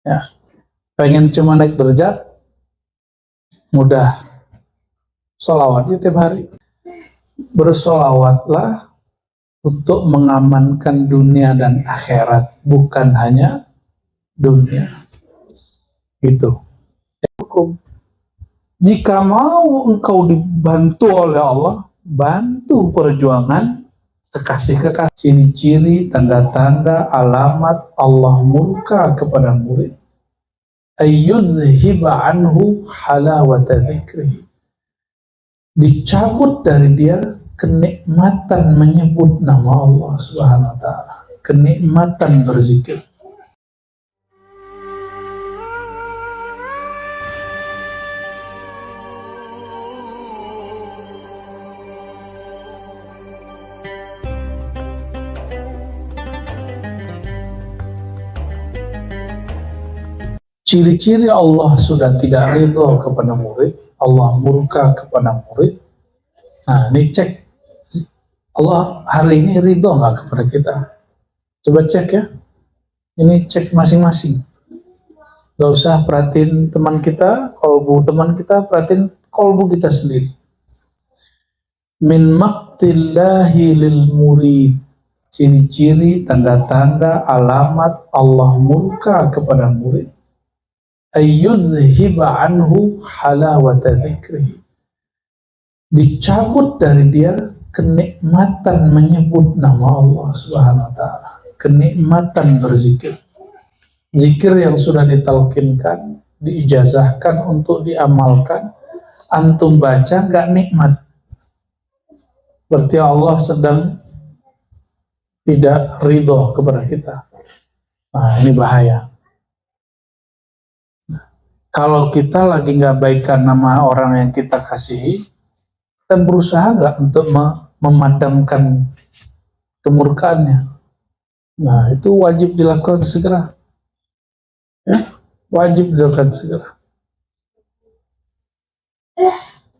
Ya. Pengen cuma naik derajat, mudah. Sholawatnya tiap hari. Bersolawatlah untuk mengamankan dunia dan akhirat, bukan hanya dunia. Gitu. Hukum. Jika mau engkau dibantu oleh Allah, bantu perjuangan kekasih-kekasih. Ciri-ciri, tanda-tanda, alamat Allah murka kepada murid. Ayyuzhiba anhu halawata dzikrihi. Dicabut dari dia kenikmatan menyebut nama Allah Subhanahu wa ta'ala, kenikmatan berzikir. Ciri-ciri Allah sudah tidak ridho kepada murid, Allah murka kepada murid. Nah, ini cek Allah hari ini ridho nggak kepada kita? Coba cek ya. Ini cek masing-masing. Gak usah perhatiin teman kita, kolbu teman kita, perhatiin kolbu kita sendiri. Min maqtillahi lil murid. Ciri-ciri, tanda-tanda, alamat Allah murka kepada murid. Ayyuzhiba anhu halawata dzikrihi. Dicabut dari dia kenikmatan menyebut nama Allah Subhanahu wa ta'ala, kenikmatan berzikir. Zikir yang sudah ditalkinkan, diijazahkan untuk diamalkan, antum baca gak nikmat, berarti Allah sedang tidak ridho kepada kita. Nah, ini bahaya. Kalau kita lagi nggak baikkan nama orang yang kita kasihi, kita berusaha nggak untuk memadamkan kemurkaannya. Nah, itu wajib dilakukan segera. Ya, wajib dilakukan segera.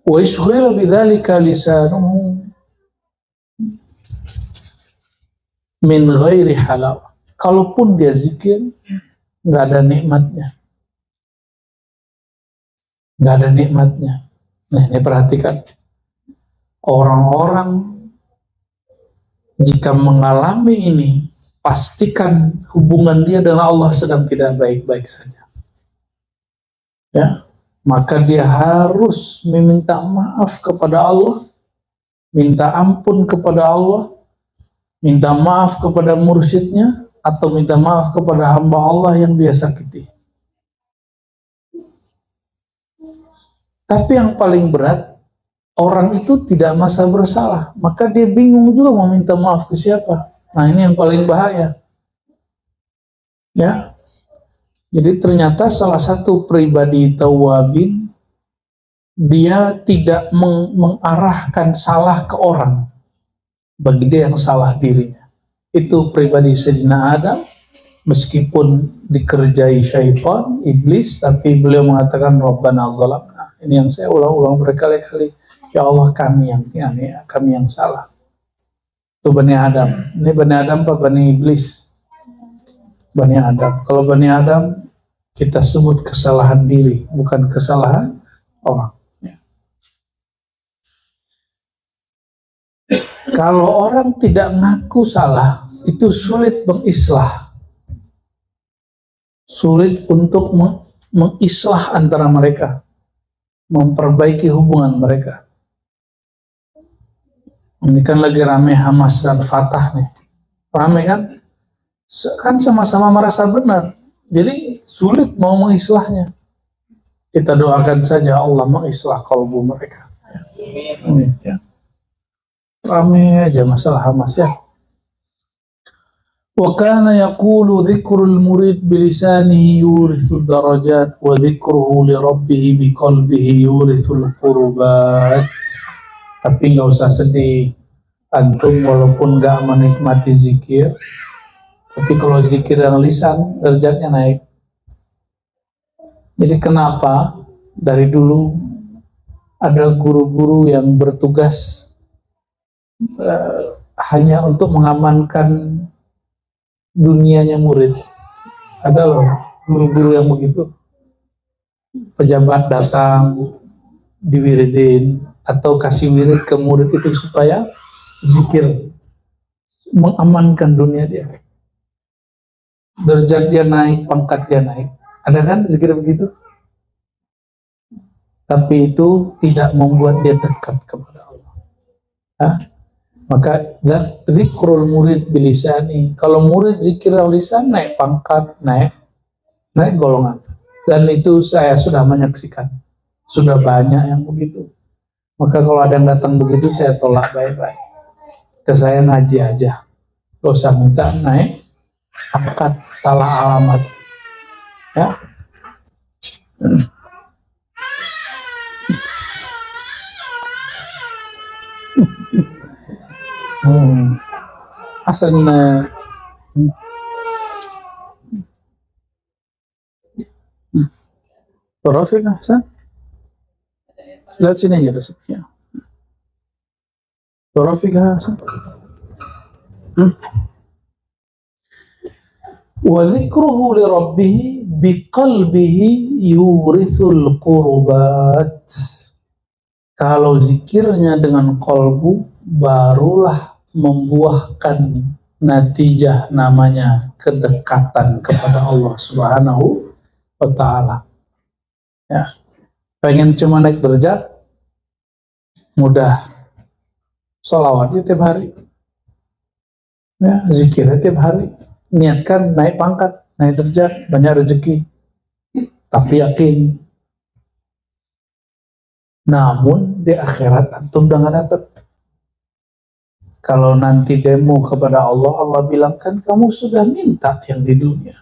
Wa yushghilu bidzalika lisanuhu min ghairi halawah. Kalaupun dia zikir, nggak ada nikmatnya. Nggak ada nikmatnya. Nah, ini perhatikan. Orang-orang jika mengalami ini, pastikan hubungan dia dengan Allah sedang tidak baik-baik saja. Ya, maka dia harus meminta maaf kepada Allah, minta ampun kepada Allah, minta maaf kepada mursyidnya, atau minta maaf kepada hamba Allah yang dia sakiti. Tapi yang paling berat, orang itu tidak merasa bersalah, maka dia bingung juga mau minta maaf ke siapa. Nah, ini yang paling bahaya. Ya. Jadi ternyata salah satu pribadi tawabin, dia tidak mengarahkan salah ke orang, bagi dia yang salah dirinya. Itu pribadi Sayyidina Adam, meskipun dikerjai syaitan, iblis, tapi beliau mengatakan Rabbana zalamna. Ini yang saya ulang-ulang berkali-kali. Ya Allah, kami yang salah. Itu Bani Adam. Ini Bani Adam apa Bani Iblis? Bani Adam. Kalau Bani Adam, kita sebut kesalahan diri, bukan kesalahan orang. Ya. Kalau orang tidak ngaku salah, itu sulit mengislah. Sulit untuk mengislah antara mereka, memperbaiki hubungan mereka. Ini kan lagi rame Hamas dan Fatah nih. Rame kan? Kan sama-sama merasa benar. Jadi sulit mau mengislahnya. Kita doakan saja Allah mengislah kalbu mereka. Amin. Ya. Rame aja masalah Hamas ya. Wa kana yaqulu dzikrul murid bilisanihi yurithu darajat wa dzikruhu li rabbih biqalbihi yurithu qurbat. Tapi nggak usah sedih, antum walaupun nggak menikmati zikir, tapi kalau zikir dan lisan derajatnya naik. Jadi kenapa dari dulu ada guru-guru yang bertugas hanya untuk mengamankan dunianya murid? Ada loh guru-guru yang begitu, pejabat datang diwiridin atau kasih wirid ke murid itu supaya zikir, mengamankan dunia dia, derajat dia naik, pangkat dia naik. Ada kan zikir begitu? Tapi itu tidak membuat dia dekat kepada Allah. Hah? Maka zikrul murid bilisani, kalau murid zikir lisan naik pangkat, naik golongan. Dan itu saya sudah menyaksikan, sudah banyak yang begitu. Maka kalau ada yang datang begitu, saya tolak baik-baik. Ke saya ngaji aja, gak usah minta naik pangkat, salah alamat. Ya. Asalnya Torofik Hasan, lihat sini aja dosen. Ya. Torofik Hasan. Wa dzikruhu li rabbih biqalbihi yurithul qurbat. Kalau zikirnya dengan kolbu, barulah membuahkan natijah, namanya kedekatan kepada Allah Subhanahu wa ta'ala. Ya. Pengen cuma naik derajat, mudah. Sholawatnya tiap hari, ya, zikirnya tiap hari. Niatkan naik pangkat, naik derajat, banyak rezeki. Tapi yakin, namun di akhirat antum udah gak dapat. Kalau nanti demo kepada Allah, Allah bilang kan kamu sudah minta yang di dunia,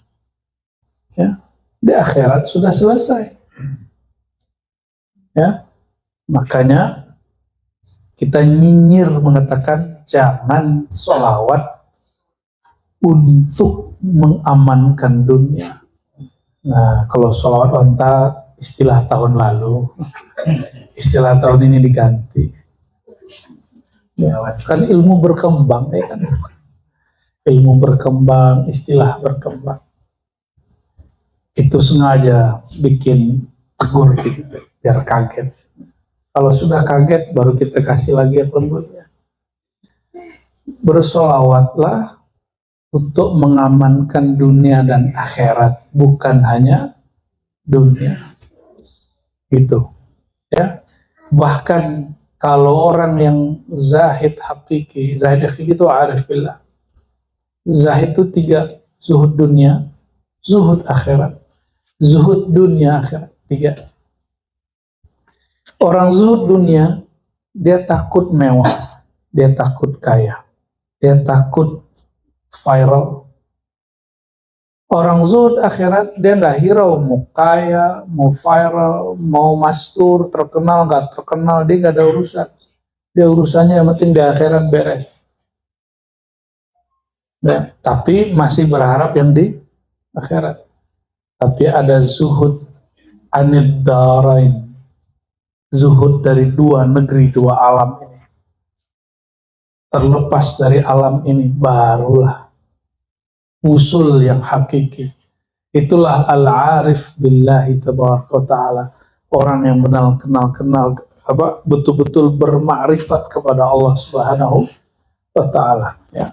ya, di akhirat sudah selesai. Ya, makanya kita nyinyir mengatakan jangan sholawat untuk mengamankan dunia. Nah, kalau sholawat onta istilah tahun lalu, istilah tahun ini diganti. Ya, kan ilmu berkembang, ya kan? Ilmu berkembang, istilah berkembang. Itu sengaja bikin tegur gitu, biar kaget. Kalau sudah kaget, baru kita kasih lagi yang lembutnya. Bersolawatlah untuk mengamankan dunia dan akhirat, bukan hanya dunia. Gitu, ya. Bahkan kalau orang yang zahid hakiki, zahid hakiki itu arif billah. Zahid itu 3, zuhud dunia, zuhud akhirat, zuhud dunia akhirat, 3. Orang zuhud dunia, dia takut mewah, dia takut kaya, dia takut viral. Orang zuhud akhirat, dia nggak hirau mau kaya, mau viral, mau mastur, terkenal nggak terkenal, dia nggak ada urusan. Dia urusannya yang penting di akhirat beres. Ya, tapi masih berharap yang di akhirat. Tapi ada zuhud anid darain, zuhud dari 2 negeri, 2 alam ini. Terlepas dari alam ini, barulah usul yang hakiki. Itulah al-arif billahi tabaraka ta'ala, orang yang kenal betul-betul bermakrifat kepada Allah Subhanahu wa ta'ala, ya.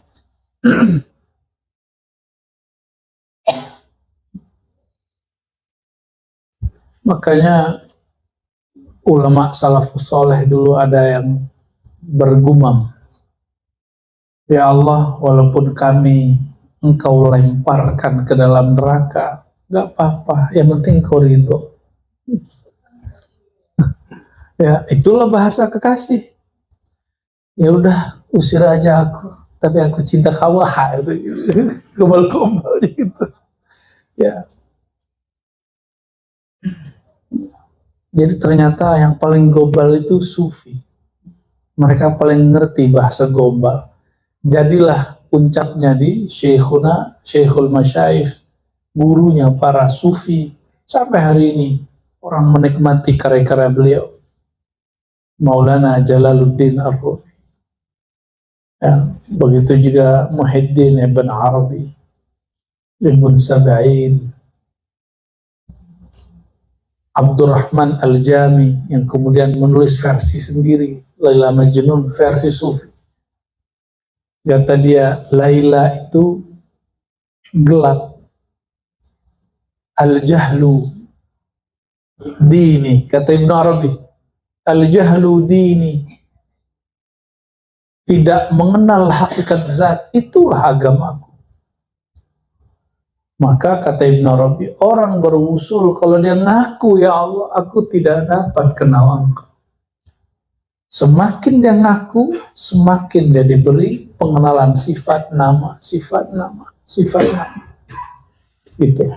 Makanya ulama salafus soleh dulu ada yang bergumam, ya Allah, walaupun kami Engkau lemparkan ke dalam neraka, gak apa-apa, yang penting Engkau ridho. Ya, itulah bahasa kekasih. Ya udah, usir aja aku, tapi aku cinta kamu, gombal-gombal gitu. Ya. Jadi ternyata yang paling gombal itu sufi. Mereka paling ngerti bahasa gombal. Jadilah puncaknya di Syekhul Masyayikh, gurunya para sufi. Sampai hari ini orang menikmati karya-karya beliau. Maulana Jalaluddin Ar-Rumi. Ya, begitu juga Muhyiddin Ibn Arabi, Ibn Sab'in, Abdurrahman Al-Jami yang kemudian menulis versi sendiri, Laila Majnun versi Sufi. Kata dia, Laila itu gelap, al-jahlu dini, kata Ibn Arabi, al-jahlu dini, tidak mengenal hakikat zat, itulah agamaku. Maka kata Ibn Arabi, orang berusul kalau dia ngaku, ya Allah, aku tidak dapat kenal engkau. Semakin dia ngaku, semakin dia diberi pengenalan sifat nama, sifat nama, sifat nama. Gitu.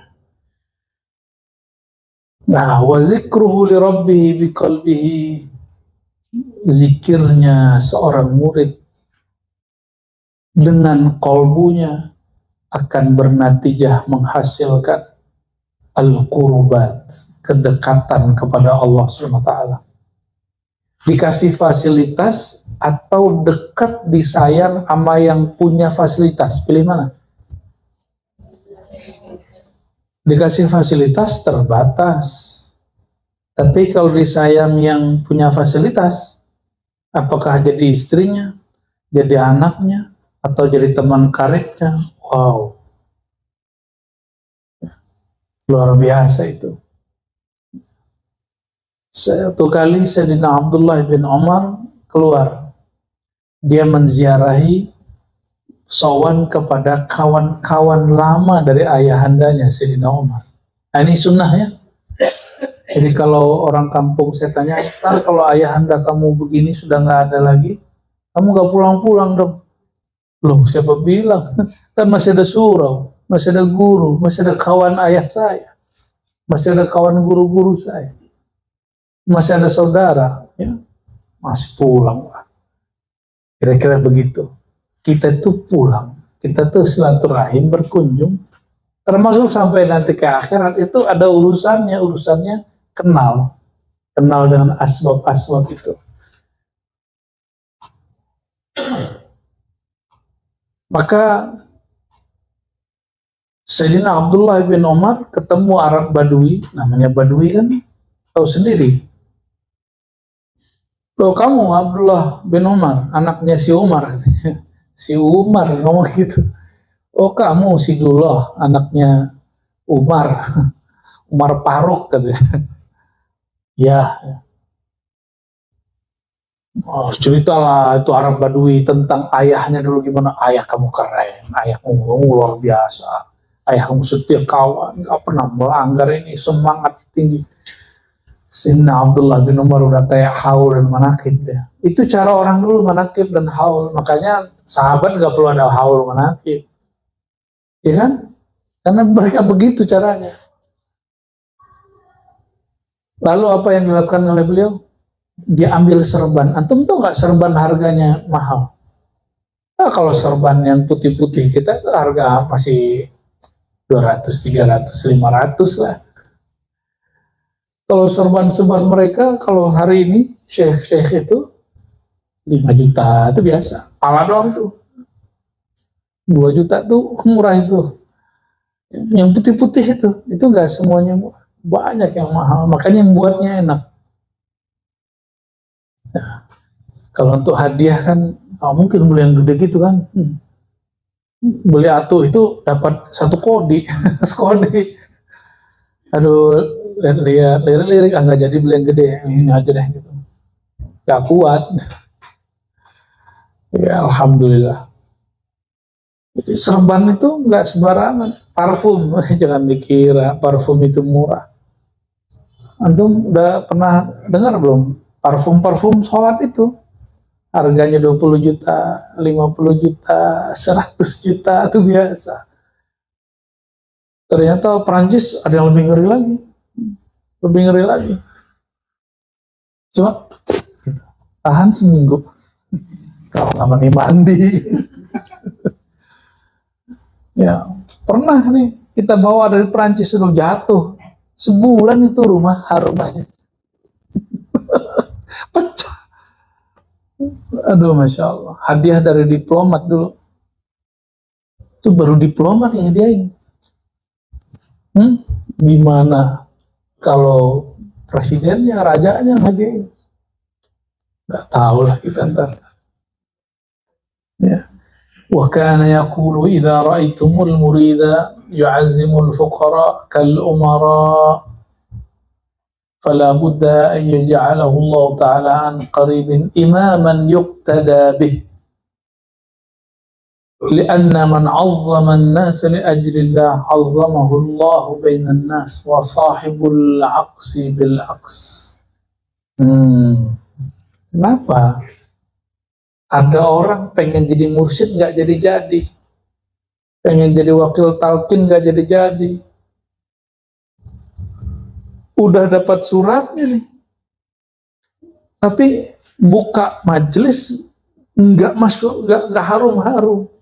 Nah, wa zikruhu li rabbihi biqalbihi, zikirnya seorang murid dengan kolbunya akan bernatijah menghasilkan al-qurbat, kedekatan kepada Allah SWT. Dikasih fasilitas atau dekat disayang sama yang punya fasilitas, pilih mana? Dikasih fasilitas terbatas, tapi kalau disayang yang punya fasilitas, apakah jadi istrinya, jadi anaknya, atau jadi teman karibnya? Wow, luar biasa itu. Satu kali Sayyidina Abdullah bin Umar keluar, dia menziarahi, sowan kepada kawan-kawan lama dari ayahandanya Sayyidina Umar. Nah, ini sunnah ya. Jadi kalau orang kampung saya tanya, ntar kalau ayahanda kamu begini sudah nggak ada lagi, kamu nggak pulang-pulang dong. Loh, siapa bilang? Kan masih ada surau, masih ada guru, masih ada kawan ayah saya, masih ada kawan guru-guru saya, masih ada saudara, ya, masih pulang. Kira-kira begitu. Kita itu pulang, kita tuh silaturahim, berkunjung, termasuk sampai nanti ke akhirat itu ada urusannya kenal dengan asbab-asbab itu. Maka Sayyidina Abdullah bin Umar ketemu Arab Badui, namanya Badui kan tahu sendiri. Loh, kamu Abdullah bin Umar, anaknya si Umar, si Umar ngomong gitu. Oh, kamu si Dullah, anaknya Umar, Umar Faruk katanya. Ya. Oh, ceritalah itu Arab Badui tentang ayahnya dulu, gimana ayah kamu keren, ayah kamu luar biasa, ayah kamu setia kawan, nggak pernah melanggar, ini semangat tinggi. Sayyidina Abdullah bin Umar udah kayak haul dan manakib ya. Itu cara orang dulu manakib dan haul, makanya sahabat nggak perlu ada haul manakib, ya kan? Karena mereka begitu caranya. Lalu apa yang dilakukan oleh beliau? Dia ambil serban. Antum tuh nggak serban harganya mahal. Nah, kalau serban yang putih-putih kita itu harga masih 200, 300, 500 lah. Kalau serban-serban mereka, kalau hari ini syekh-syekh itu 5 juta itu biasa. Pala doang tuh. 2 juta tuh murah itu. Yang putih-putih itu nggak semuanya murah. Banyak yang mahal. Makanya yang buatnya enak. Nah, kalau untuk hadiah kan mungkin beli yang gede gitu kan, beli atuh itu dapat 1 kodi. Kodi, aduh, lirik nggak jadi beli yang gede, ini aja deh gitu, nggak kuat ya. Alhamdulillah. Jadi serban itu nggak sembarangan. Parfum, jangan dikira parfum itu murah. Antum udah pernah dengar belum? Parfum sholat itu harganya 20 juta, 50 juta, 100 juta itu biasa. Ternyata Perancis ada yang lebih ngeri lagi. Cuma tahan seminggu kalau nggak mandi. Ya, pernah nih kita bawa dari Perancis sudah jatuh. Sebulan itu rumahnya pecah. Aduh, Masya Allah. Hadiah dari diplomat dulu. Itu baru diplomat yang hadiahin. Gimana kalau presidennya, rajanya hadiah. Nggak tahu lah kita ntar. Ya. Wa kana yaqulu idza ra'aitumul murida yu'azzimul fuqara kal umara fala budda an yaj'alahu Allah ta'ala an qaribin imaman yuqtada bih. لأن من عظم الناس لأجل الله عظمه الله بين الناس وصاحب العقس بالعقس. Kenapa? Ada orang pengen jadi mursyid nggak jadi-jadi, pengen jadi wakil talqin nggak jadi-jadi, udah dapat suratnya nih, tapi buka majelis nggak masuk, nggak harum-harum.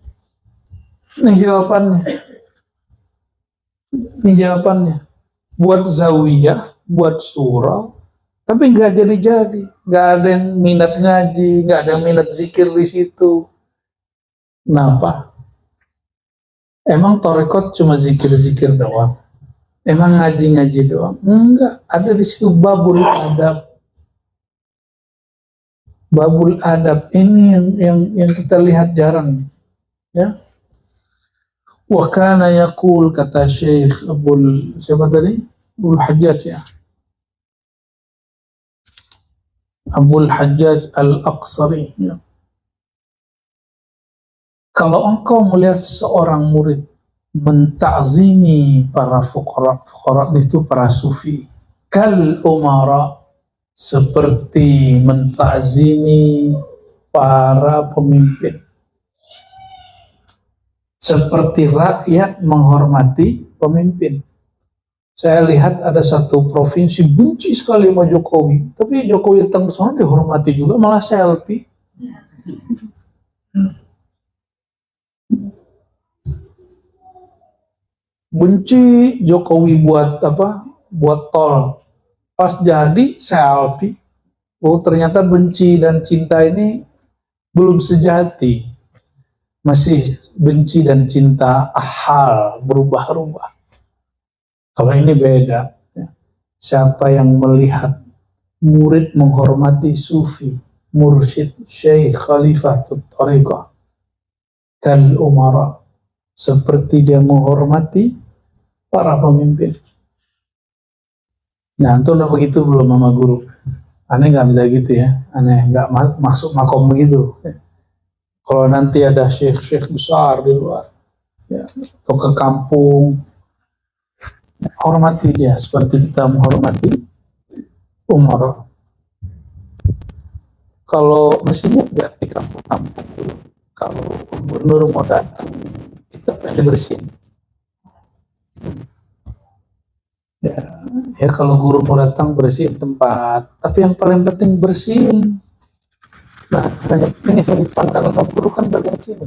Nih jawabannya, buat zawiyah, buat surah, tapi nggak jadi-jadi, nggak ada yang minat ngaji, nggak ada yang minat zikir di situ. Kenapa? Emang tarekat cuma zikir-zikir doang? Emang ngaji-ngaji doang? Enggak, ada di situ babul adab. Babul adab ini yang kita lihat jarang, ya. Wa kana yaqul, kata Syekh siapa tadi? Abul Hajjaj, ya. Abul Hajjaj Al-Aqsari, ya. Kalau engkau melihat seorang murid mentazimi para fuqara itu para sufi, kal umara, seperti mentazimi para pemimpin, seperti rakyat menghormati pemimpin. Saya lihat ada satu provinsi benci sekali sama Jokowi, tapi Jokowi datang ke sana dihormati juga, malah selfie. Benci Jokowi buat apa? Buat tol. Pas jadi selfie. Oh, ternyata benci dan cinta ini belum sejati. Masih benci dan cinta ahal, berubah-ubah. Kalau ini beda. Siapa yang melihat murid menghormati sufi, mursyid, syekh, khalifah, thariqah, kal umara, seperti dia menghormati para pemimpin. Nah, itu udah begitu belum sama guru? Aneh nggak bisa gitu ya, aneh nggak masuk makom begitu. Kalau nanti ada syekh-syekh besar di luar, ya, atau ke kampung, hormati dia seperti kita menghormati umar. Kalau mestinya biar di kampung-kampung dulu. Kalau gubernur mau datang, kita pengen bersihin. Ya kalau guru mau datang bersihin tempat, tapi yang paling penting bersihin. Nah, ini yang dipandang sama guru kan bagian sini.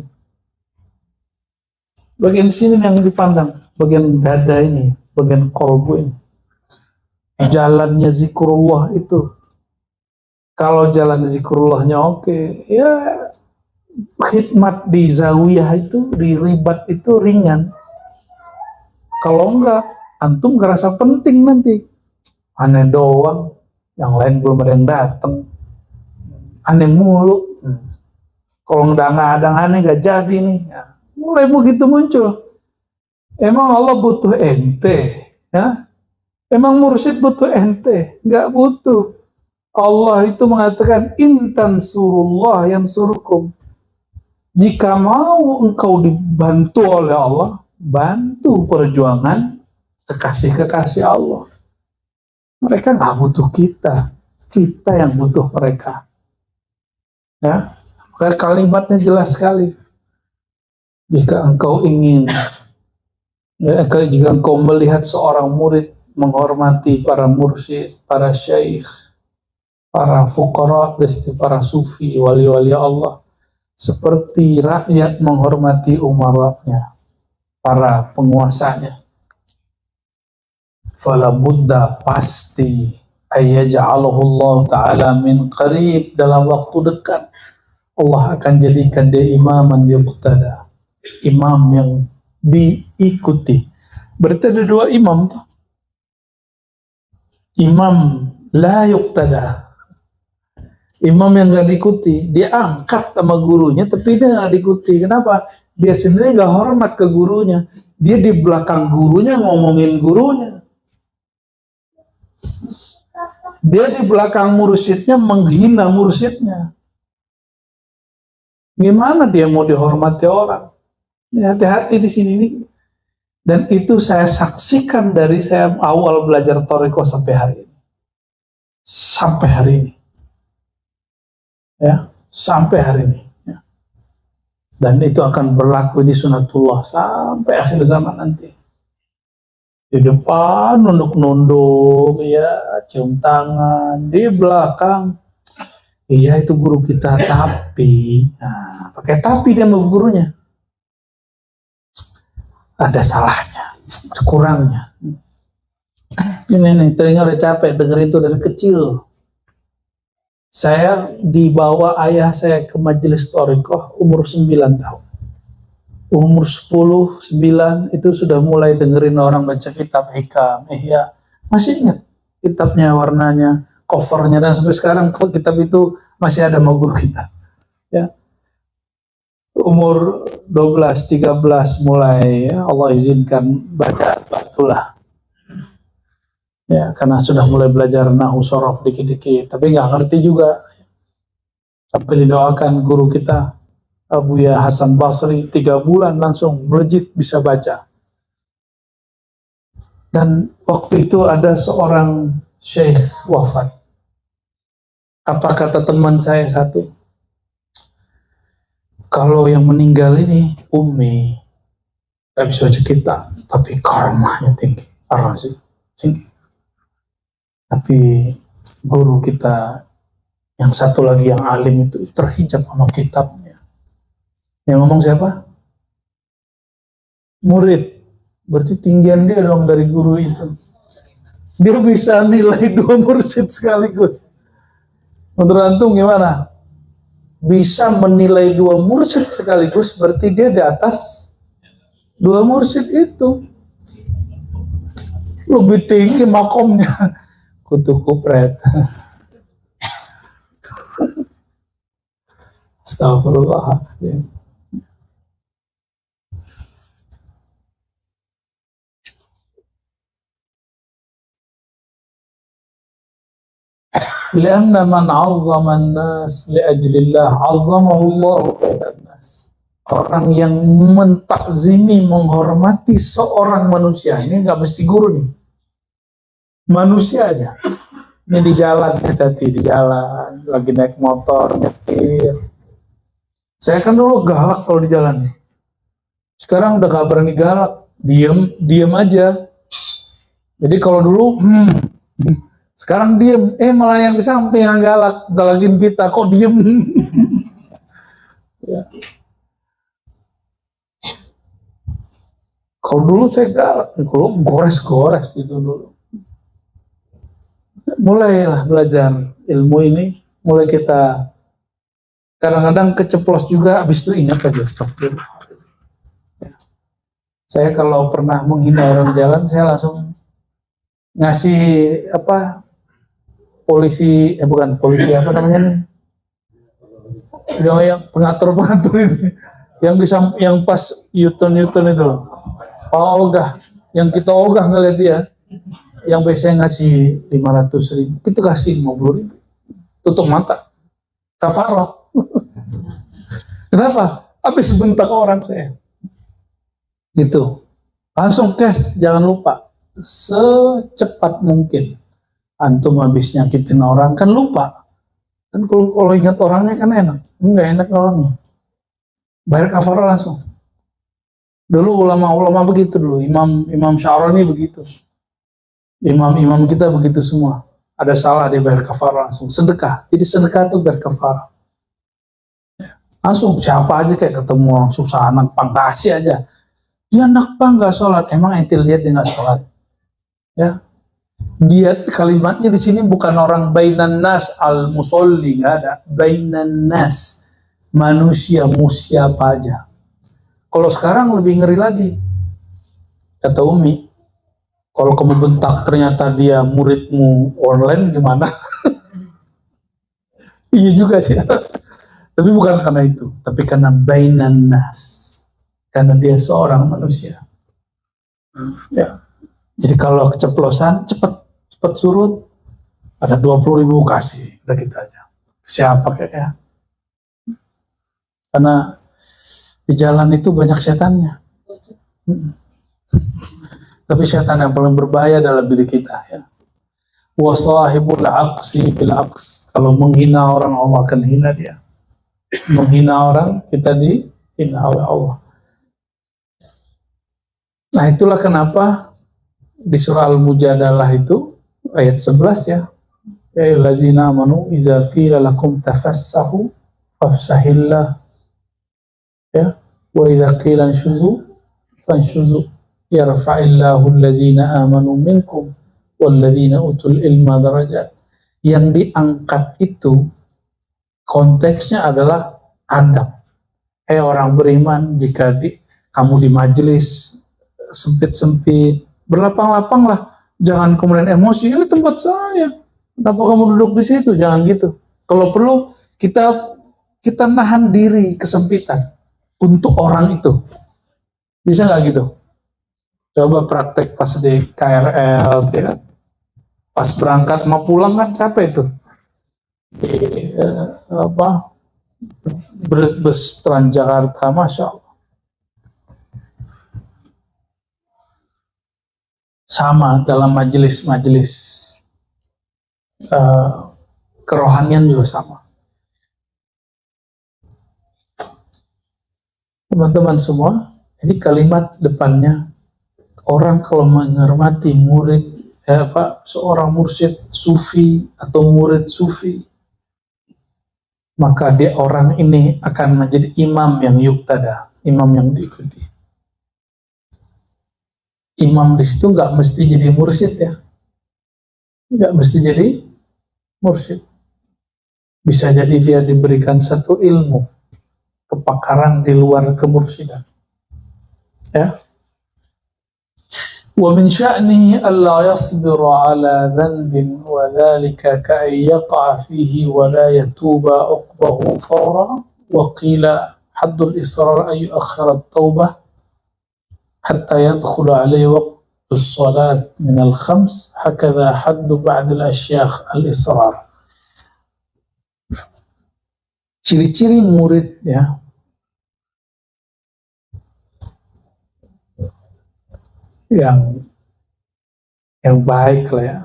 Bagian sini yang dipandang, bagian dada ini, bagian kolbu ini. Jalannya zikrullah itu. Kalau jalan zikrullahnya oke, ya khidmat di zawiyah itu, di ribat itu ringan. Kalau enggak, antum ngerasa penting nanti. Aneh doang, yang lain belum ada yang datang. Aneh mulu. Kalau nggak ada aneh nggak jadi nih. Ya, mulai begitu muncul. Emang Allah butuh ente? Ya? Emang mursyid butuh ente? Nggak butuh. Allah itu mengatakan intan surullah yang surkum. Jika mau engkau dibantu oleh Allah, bantu perjuangan kekasih-kekasih Allah. Mereka nggak butuh kita yang butuh mereka. Ya, kalimatnya jelas sekali. Jika engkau ingin, ya, jika engkau melihat seorang murid menghormati para mursyid, para syekh, para fuqara, para sufi, wali-wali Allah, seperti rakyat menghormati umaranya, para penguasanya. Fala budda, pasti ayyaj'alahu Allah Ta'ala min qarib, dalam waktu dekat Allah akan jadikan dia imaman yuqtada, imam yang diikuti. Berarti ada dua imam tuh. Imam la yuqtada. Imam yang gak diikuti, dia angkat sama gurunya, tapi dia gak diikuti. Kenapa? Dia sendiri gak hormat ke gurunya. Dia di belakang gurunya ngomongin gurunya. Dia di belakang mursyidnya menghina mursyidnya. Gimana dia mau dihormati orang? Ya, hati-hati di sini nih. Dan itu saya saksikan dari saya awal belajar thariqah sampai hari ini. Sampai hari ini. Ya, sampai hari ini. Ya. Dan itu akan berlaku di sunatullah sampai akhir zaman nanti. Di depan nunduk-nunduk, ya, cium tangan. Di belakang, iya itu guru kita, tapi, nah, pakai tapi dia sama gurunya. Ada salahnya, ada kurangnya. Ini nih, telinga udah capek denger itu dari kecil. Saya dibawa ayah saya ke majelis thariqah umur 9 tahun. Umur 10, 9 itu sudah mulai dengerin orang baca kitab hikam, ihya. Masih ingat kitabnya, warnanya, covernya, dan sampai sekarang kitab itu masih ada sama guru kita. Ya. Umur 12, 13 mulai, ya, Allah izinkan baca itulah. Ya, karena sudah mulai belajar nahwu shorof dikit-dikit, tapi nggak ngerti juga. Sampai didoakan guru kita Abu Ya Hasan Basri 3 bulan langsung melejit bisa baca. Dan waktu itu ada seorang syekh wafat. Apa kata teman saya satu? Kalau yang meninggal ini ummi, gak bisa baca kita, tapi karamahnya tinggi, tinggi. Tapi guru kita yang satu lagi yang alim itu terhijab sama kitabnya. Yang ngomong siapa? Murid. Berarti tinggian dia dong dari guru itu. Dia bisa nilai 2 mursyid sekaligus. Menurut antum gimana? Bisa menilai 2 mursyid sekaligus, berarti dia di atas 2 mursyid itu. Lebih tinggi makomnya. Kutu kupret. Astagfirullahaladzim. Lianna man azzama an-nas li ajlillah azzamahu Allah bainan nas. Orang yang mentakzimi, menghormati seorang manusia, ini nggak mesti guru nih, manusia aja. Ini di jalan, hati-hati di jalan, lagi naik motor, nyetir. Saya kan dulu galak kalau di jalan nih. Sekarang udah gak berani galak, diem aja. Jadi kalau dulu, sekarang diem, malah yang di samping yang galakin kita, kok diem? Ya. Kalau dulu saya galak, kalau gores-gores gitu dulu. Mulailah belajar ilmu ini, mulai kita kadang-kadang keceplos juga, habis itu ingat aja, astagfirullah. Ya. Saya kalau pernah menghina orang jalan, saya langsung ngasih polisi, bukan polisi, apa namanya nih, yang pengatur ini, yang pas U-turn itu loh, Pak Ogah, yang kita ogah ngeliat dia, yang biasanya ngasih 500.000, kita kasih 50.000, tutup mata, kafarah. Kenapa? Habis bentak orang saya, gitu, langsung cash, jangan lupa, secepat mungkin. Antum habis nyakitin orang kan lupa, kan kalau ingat orangnya kan enak, enggak enak orangnya, bayar kafarah langsung. Dulu ulama-ulama begitu dulu, Imam Sya'rani begitu, imam kita begitu semua. Ada salah dia bayar kafarah langsung, sedekah. Jadi sedekah itu bayar kafarah. Langsung siapa aja kayak ketemu orang susah, anak pang kasih aja. Dia anak pang nggak sholat, emang ente lihat dia nggak sholat? Ya. Dia kalimatnya di sini bukan orang bainan nas al musolli, nggak ada. Bainan nas, manusia siapa aja. Kalau sekarang lebih ngeri lagi, kata Umi, Kalau kamu bentak ternyata dia muridmu online gimana? Iya juga sih. Tapi bukan karena itu, tapi karena bainan nas. Karena dia seorang manusia. Ya. Jadi kalau keceplosan cepat surut, ada 20.000 kasih, udah kita aja. Siapa kayaknya? Karena di jalan itu banyak setannya. Tapi setan yang paling berbahaya dalam diri kita ya. Wa sahibul aqsi bil aqs. Kalau menghina orang, Allah akan hina dia. Menghina orang, kita dihina oleh Allah. Nah, itulah kenapa di surah Al-Mujadalah itu ayat 11 ya. Ya ayyuhallazina amanu idza qila lakum tafassahu fafsahillah ya wa idza qila anshuzu fanshuzu yarfa'illahu allazina amanu minkum walladzina utul ilma darajat. Yang diangkat itu konteksnya adalah adab. Orang beriman, jika kamu di majelis sempit-sempit, berlapang-lapang lah, jangan kemudian emosi, ini tempat saya, kenapa kamu duduk di situ? Jangan gitu. Kalau perlu kita nahan diri kesempitan untuk orang itu. Bisa nggak gitu? Coba praktek pas di KRL, ya. Pas berangkat mau pulang kan capek itu. Bus Transjakarta, Masya Allah. Sama dalam majelis-majelis kerohanian juga sama. Teman-teman semua, ini kalimat depannya, orang kalau menghormati murid, seorang mursyid sufi atau murid sufi, maka dia orang ini akan menjadi imam yang yuktada, imam yang diikuti. Imam di situ nggak mesti jadi mursyid ya, nggak mesti jadi mursyid. Bisa jadi dia diberikan satu ilmu, kepakaran di luar kemursidan. Ya. Wa min sya'nihi alla yasbira ala dhanbin wa dhalika ka'an yaqa'a fihi wa la yatuba uqbahu fawra wa qila haddul israr ay yu'akhkhira at-taubah hatta yadkhula alayhi waqtus salat min al-khams hakadha haddu ba'd al-asyakh al-israr. Ciri-ciri murid ya yang baik lah ya,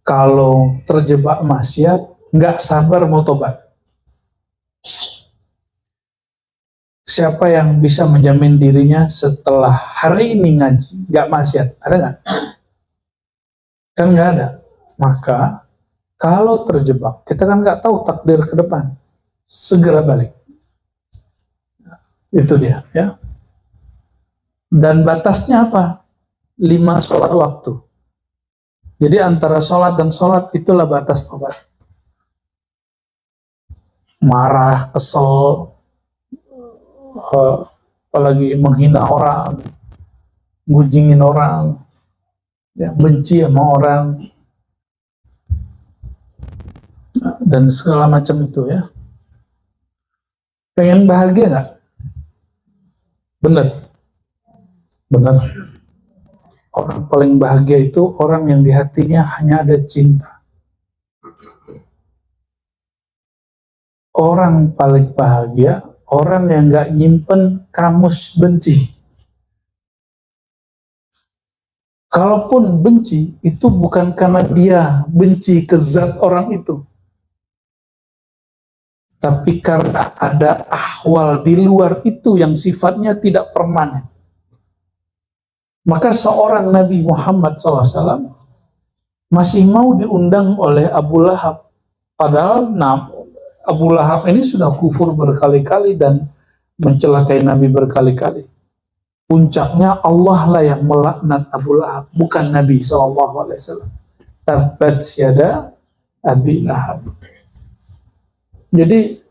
kalau terjebak maksiat nggak sabar mau tobat. Siapa yang bisa menjamin dirinya setelah hari ini ngaji nggak maksiat? Ada nggak? Kan nggak ada. Maka kalau terjebak, kita kan nggak tahu takdir ke depan, segera balik. Itu dia ya. Dan batasnya apa? 5 sholat waktu. Jadi antara sholat dan sholat itulah batas tobat. Marah, kesel, apalagi menghina orang, ngujingin orang, ya, benci sama orang, dan segala macam itu ya. Pengen bahagia nggak? Bener. Orang paling bahagia itu orang yang di hatinya hanya ada cinta. Orang paling bahagia orang yang nggak nyimpen kamus benci. Kalaupun benci, itu bukan karena dia benci ke zat orang itu, tapi karena ada ahwal di luar itu yang sifatnya tidak permanen. Maka seorang Nabi Muhammad SAW masih mau diundang oleh Abu Lahab. Padahal Abu Lahab ini sudah kufur berkali-kali dan mencelakai Nabi berkali-kali. Puncaknya Allah lah yang melaknat Abu Lahab, bukan Nabi SAW. Tabbat yada Abi Lahab. Jadi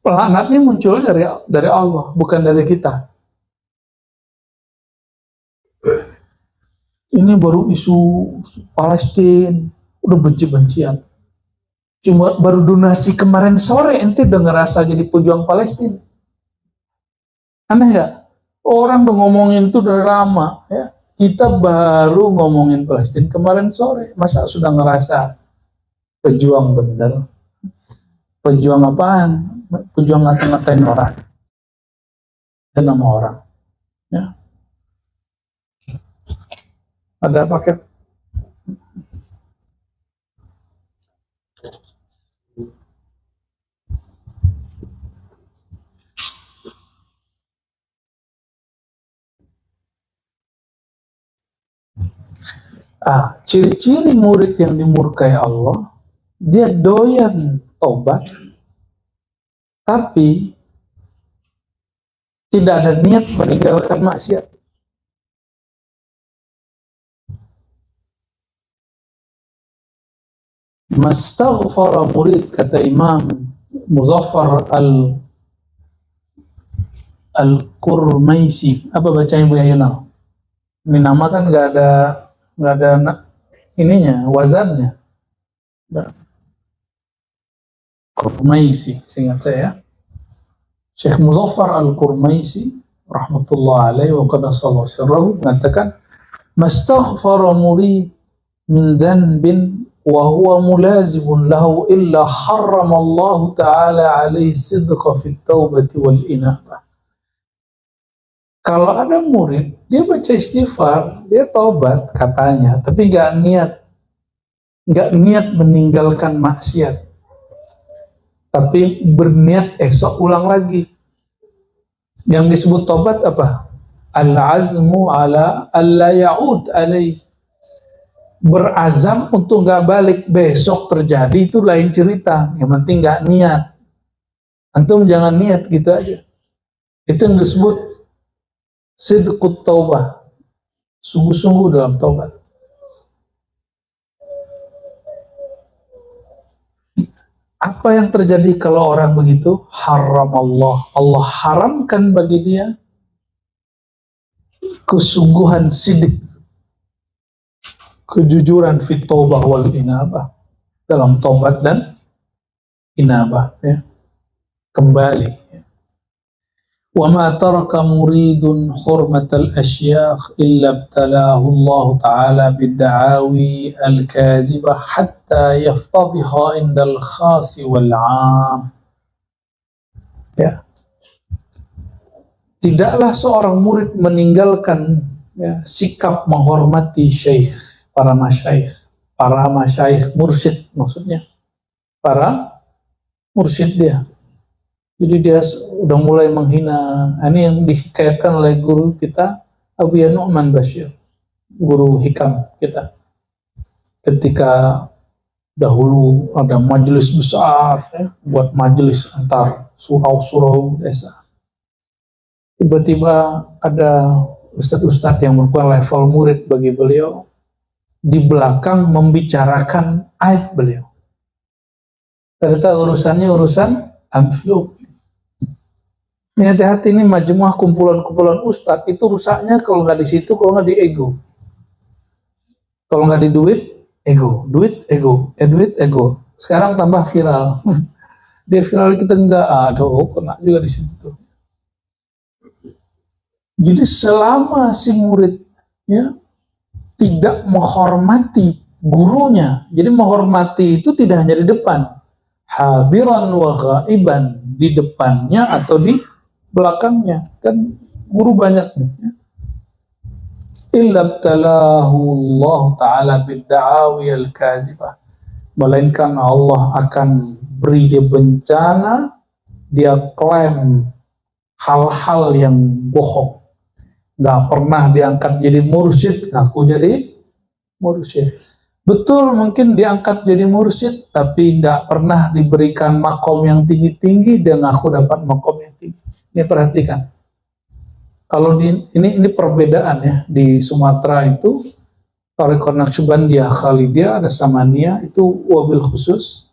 pelaknatnya muncul dari Allah, bukan dari kita. Ini baru isu Palestina, udah benci-bencian. Cuma baru donasi kemarin sore ente udah ngerasa jadi pejuang Palestina. Aneh ya? Orang udah ngomongin itu udah lama ya. Kita baru ngomongin Palestina kemarin sore. Masa sudah ngerasa pejuang bener? Pejuang apaan? Pejuang ngata-ngatain orang. Dan nama orang. Ya. Ada paket. Ciri-ciri murid yang dimurkai Allah, dia doyan tobat, tapi tidak ada niat meninggalkan maksiat. Mastaghfara murid, kata Imam Muzaffar Al-Qurmaisi. Apa bacanya Bu Yayuna? Ini nama kan nggak ada ininya, wazannya. Qurmaisi, seingat saya. Syekh Muzaffar Al-Qurmaisi rahmatullah alaihi wa qadassallahu sirrahu mengatakan, mastaghfara murid min dhanbin wa huwa mulazibun lahu illa harramallahu ta'ala alaihi sidqa fit taubati wal inabah. Kalau ada murid, dia baca istighfar, dia taubat katanya, tapi nggak niat meninggalkan maksiat, tapi berniat esok ulang lagi. Yang disebut taubat apa? Al-azmu ala alla ya'ud alaih. Berazam untuk nggak balik besok terjadi, itu lain cerita. Yang penting nggak niat. Antum jangan niat gitu aja. Itu yang disebut sidqut taubah, sungguh-sungguh dalam taubat. Apa yang terjadi kalau orang begitu? Haram Allah haramkan bagi dia kesungguhan sidik, kejujuran fit taubah wal inabah, dalam taubat dan inabah, ya, kembali. وَمَا تَرَكَ مُرِيدٌ حُرْمَةَ الْأَشْيَاخِ إِلَّا ابْتَلَاهُ اللَّهُ تَعَالَى بِالدَّعَاوِي الْكَاذِبَةِ حَتَّى يَفْتَضِحَ عِنْدَ الْخَاصِ وَالْعَامِ. Ya. Tidaklah seorang murid meninggalkan, ya, sikap menghormati syekh, para masyayikh, mursyid maksudnya, para mursyid dia. Jadi dia udah mulai menghina. Ini yang dihikayatkan oleh guru kita, Abu Nu'man Bashir, guru hikam kita. Ketika dahulu ada majelis besar, ya, buat majelis antar surau-surau desa. Tiba-tiba ada ustadz-ustadz yang merupakan level murid bagi beliau, di belakang membicarakan aib beliau. Ternyata urusannya urusan amfluk. Ini hati-hati, ini majmuah kumpulan-kumpulan ustadz, itu rusaknya kalau nggak di situ, kalau nggak di ego. Kalau nggak di duit, ego. Duit, ego. Duit, ego. Sekarang tambah viral. Dia viral, kita nggak, aduh, kena juga di situ. Jadi selama si murid, ya, tidak menghormati gurunya, jadi menghormati itu tidak hanya di depan, hadiran wa ghaiban, di depannya atau di belakangnya, kan guru banyak, ya. Illa btalahu Allah ta'ala bidda'awi al-kazibah, melainkan Allah akan beri dia bencana, dia klaim hal-hal yang bohong. Nggak pernah diangkat jadi mursyid, ngaku jadi mursyid. Betul, mungkin diangkat jadi mursyid, tapi nggak pernah diberikan makom yang tinggi-tinggi, dia ngaku dapat makom yang tinggi. Ini perhatikan. Kalau ini perbedaan, ya, di Sumatera itu Thariqah Naqsyabandiyah Khalidiyah ada Samaniyah itu wabil khusus.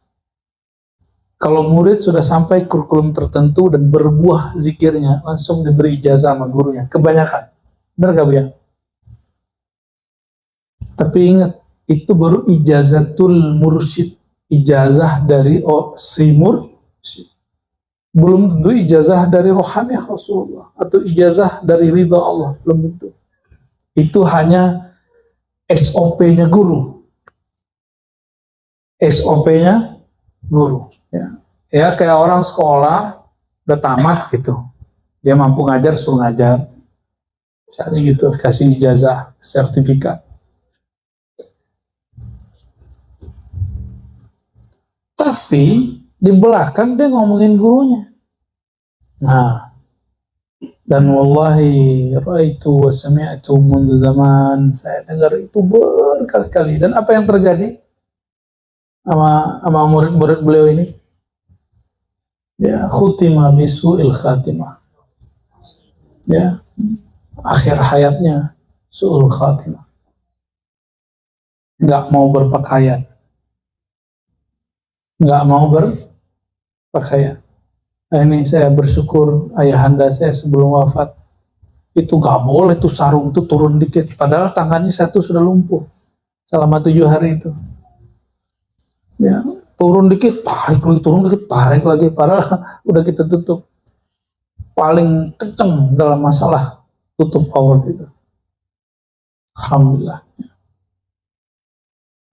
Kalau murid sudah sampai kurikulum tertentu dan berbuah zikirnya, langsung diberi ijazah sama gurunya. Kebanyakan. Benar gak, Bu, ya? Tapi ingat, itu baru ijazatul mursyid, ijazah dari si mursyid. Belum tentu ijazah dari rohani Rasulullah atau ijazah dari ridha Allah, belum tentu. Itu hanya SOP-nya guru. SOP-nya guru. Ya, kayak orang sekolah udah tamat gitu, dia mampu ngajar, suruh ngajar, misalnya gitu, kasih ijazah, sertifikat. Tapi di belakang dia ngomongin gurunya. Nah, dan wallahi ra'aitu wa sami'tu mundu zaman, saya dengar itu berkali-kali. Dan apa yang terjadi sama murid-murid beliau ini? Ya, khutimah bisu'il khatimah. Ya, akhir hayatnya su'ul khatimah. Nggak mau berpakaian, nggak mau berpakaian. Nah, ini saya bersyukur ayahanda saya sebelum wafat itu nggak boleh tuh sarung tuh turun dikit, padahal tangannya satu sudah lumpuh selama 7 hari itu. Ya, turun dikit, tarik lagi, turun dikit, tarik lagi, padahal udah kita tutup. Paling kenceng dalam masalah tutup aurat itu. Alhamdulillah.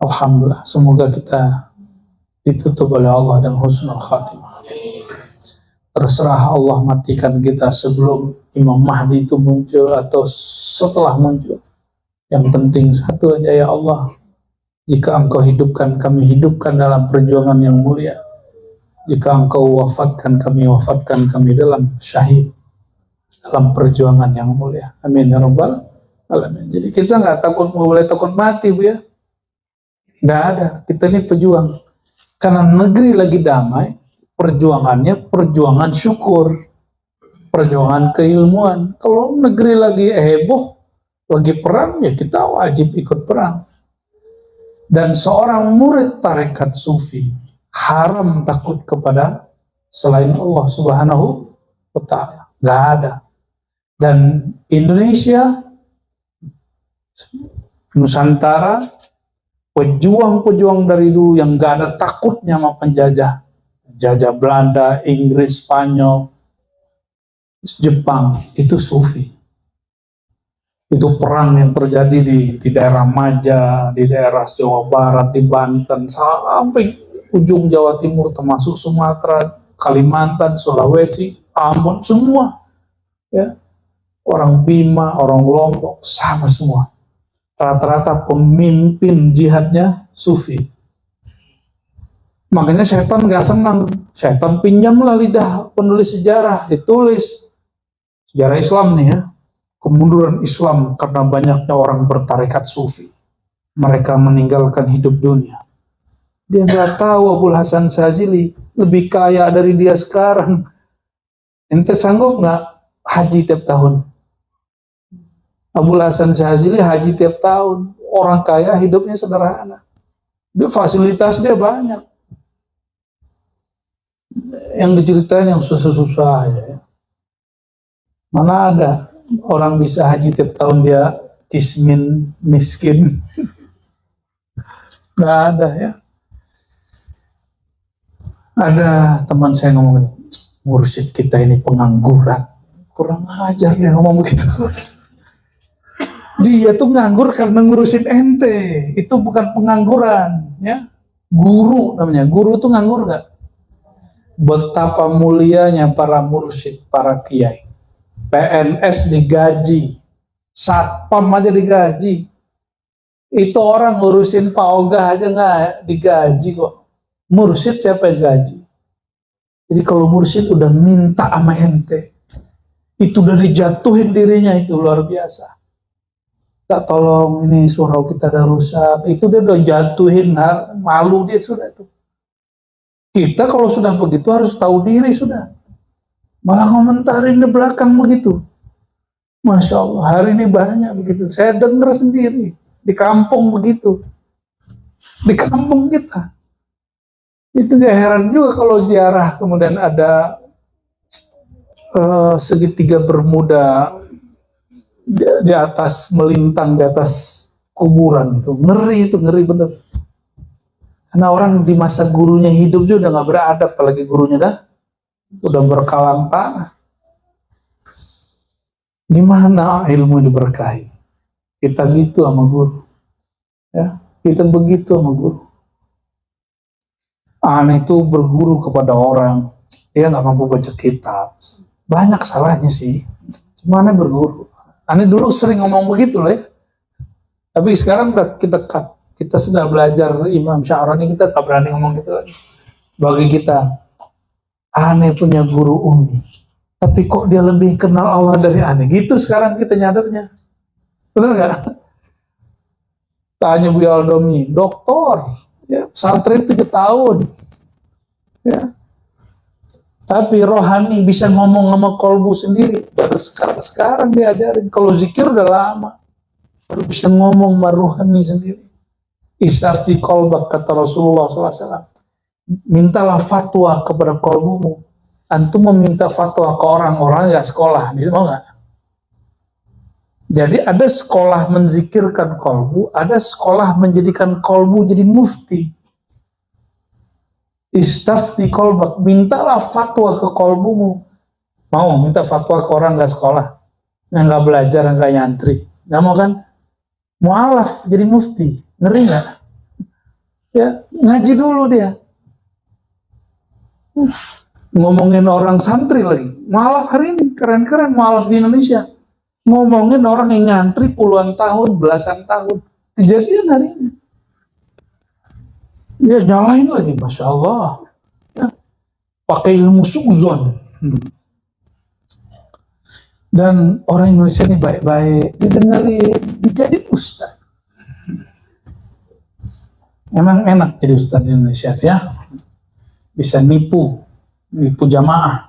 Alhamdulillah. Semoga kita ditutup oleh Allah dan husnul khatimah. Terserah Allah matikan kita sebelum Imam Mahdi itu muncul atau setelah muncul. Yang penting satu aja, ya Allah, jika Engkau hidupkan, kami hidupkan dalam perjuangan yang mulia. Jika Engkau wafatkan kami dalam syahid, dalam perjuangan yang mulia. Amin ya rabbal alamin. Jadi kita nggak boleh takut mati, Bu ya. Nggak ada. Kita ini pejuang. Karena negeri lagi damai, perjuangannya perjuangan syukur, perjuangan keilmuan. Kalau negeri lagi heboh, lagi perang, ya kita wajib ikut perang. Dan seorang murid tarekat sufi haram takut kepada selain Allah Subhanahu wa ta'ala. Nggak ada. Dan Indonesia, Nusantara, pejuang-pejuang dari dulu yang nggak ada takutnya sama penjajah. Jajah Belanda, Inggris, Spanyol, Jepang, itu sufi. Itu perang yang terjadi di daerah Maja, di daerah Jawa Barat, di Banten, sampai ujung Jawa Timur, termasuk Sumatera, Kalimantan, Sulawesi, Ambon, semua. Ya. Orang Bima, orang Lombok, sama semua. Rata-rata pemimpin jihadnya sufi. Makanya setan gak senang. Setan pinjamlah lidah penulis sejarah, ditulis sejarah Islam nih ya, kemunduran Islam karena banyaknya orang bertarekat sufi. Mereka meninggalkan hidup dunia. Dia nggak tahu Abul Hasan Syazili lebih kaya dari dia sekarang. Ente sanggup nggak haji tiap tahun? Abul Hasan Syazili haji tiap tahun. Orang kaya hidupnya sederhana. Dia fasilitas dia banyak. Yang diceritain yang susah-susah aja ya. Mana ada orang bisa haji tiap tahun dia kismin, miskin. Nggak ada ya. Ada teman saya ngomong, mursyid kita ini pengangguran. Kurang ajar dia ngomong begitu. Dia tuh nganggur karena ngurusin ente. Itu bukan pengangguran ya. Guru namanya. Guru tuh nganggur gak? Betapa mulianya para mursyid, para kiai. PNS digaji, satpam aja digaji. Itu orang ngurusin Pak Ogah aja nggak digaji kok. Mursyid siapa yang gaji? Jadi kalau mursyid udah minta sama ente, itu udah dijatuhin dirinya, itu luar biasa. Tak tolong ini surau kita ada rusak, itu dia udah jatuhin, malu dia sudah tuh. Kita kalau sudah begitu harus tahu diri sudah. Malah komentarin di belakang begitu. Masya Allah, hari ini banyak begitu. Saya dengar sendiri. Di kampung begitu. Di kampung kita. Itu gak heran juga kalau ziarah kemudian ada segitiga bermuda di atas, melintang di atas kuburan itu ngeri bener. Karena orang di masa gurunya hidup dia udah nggak beradab, apalagi gurunya udah berkalang tanah. Gimana ilmu diberkahi? Kita gitu sama guru, ya kita begitu sama guru. Aneh itu berguru kepada orang, dia nggak mampu baca kitab, banyak salahnya sih. Gimana berguru? Aneh dulu sering ngomong begitu loh ya. Tapi sekarang udah kita sudah belajar Imam Sya'rani, kita tak berani ngomong gitu lagi. Bagi kita, aneh punya guru Umi, tapi kok dia lebih kenal Allah dari aneh. Gitu sekarang kita nyadarnya. Benar nggak? Tanya Bu Aldomi, doktor, ya, pesantren 7 tahun. Ya. Tapi rohani bisa ngomong sama kolbu sendiri. Baru sekarang diajarin. Kalau zikir udah lama. Baru bisa ngomong sama rohani sendiri. Istafti kolbak, kata Rasulullah SAW. Mintalah fatwa kepada kolbumu. Antum meminta fatwa ke orang-orang nggak sekolah, bisa mau nggak? Jadi ada sekolah menzikirkan kolbu, ada sekolah menjadikan kolbu jadi mufti. Istafti kolbak, mintalah fatwa ke kolbumu. Mau minta fatwa ke orang nggak sekolah, yang nggak belajar, yang nggak nyantri, nggak mau kan? Mu'alaf jadi mufti, ngeri nggak? Ya ngaji dulu dia. Ngomongin orang santri lagi, mu'alaf hari ini keren-keren mu'alaf di Indonesia. Ngomongin orang yang ngantri puluhan tahun, belasan tahun. Kejadian hari ini. Ya nyalain lagi, Masya Allah. Ya, pakai ilmu su'zon. Dan orang Indonesia ini baik-baik, didengarin, jadi ustaz. Emang enak jadi ustaz di Indonesia ya. Bisa nipu jamaah.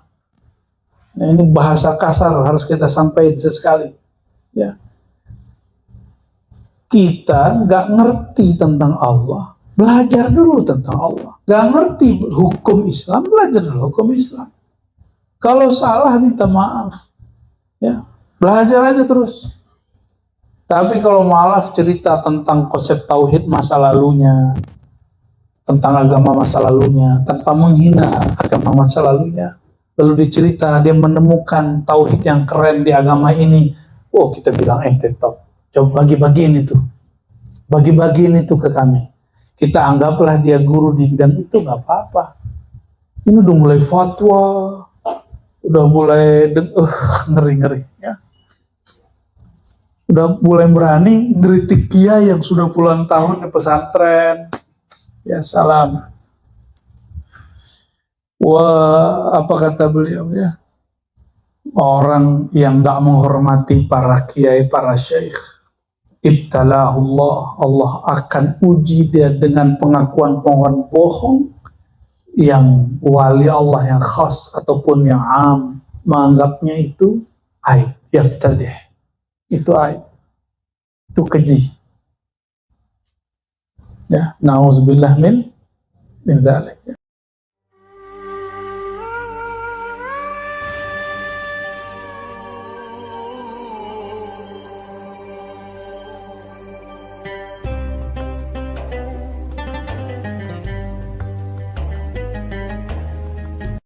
Nah, ini bahasa kasar harus kita sampaikan sesekali. Ya. Kita nggak ngerti tentang Allah, belajar dulu tentang Allah. Nggak ngerti hukum Islam, belajar dulu hukum Islam. Kalau salah minta maaf. Ya, belajar aja terus. Tapi kalau maaf cerita tentang konsep tauhid masa lalunya, tentang agama masa lalunya, tanpa menghina agama masa lalunya, lalu dicerita dia menemukan tauhid yang keren di agama ini. Oh, kita bilang ente top. Coba bagi-bagiin itu. Bagi-bagiin itu ke kami. Kita anggaplah dia guru di bidang itu, nggak apa-apa. Ini udah mulai fatwa, udah mulai ngeri-ngeri ya. Udah mulai berani ngeritik kiai yang sudah puluhan tahun di pesantren. Ya salam. Wah, apa kata beliau ya? Orang yang gak menghormati para kiai, para syekh, ibtalahullah, Allah akan uji dia dengan pengakuan-pengakuan bohong yang wali Allah yang khas ataupun yang am menganggapnya itu aib, yaftadih, itu aib, itu keji. Ya, na'udzubillah min dzalik.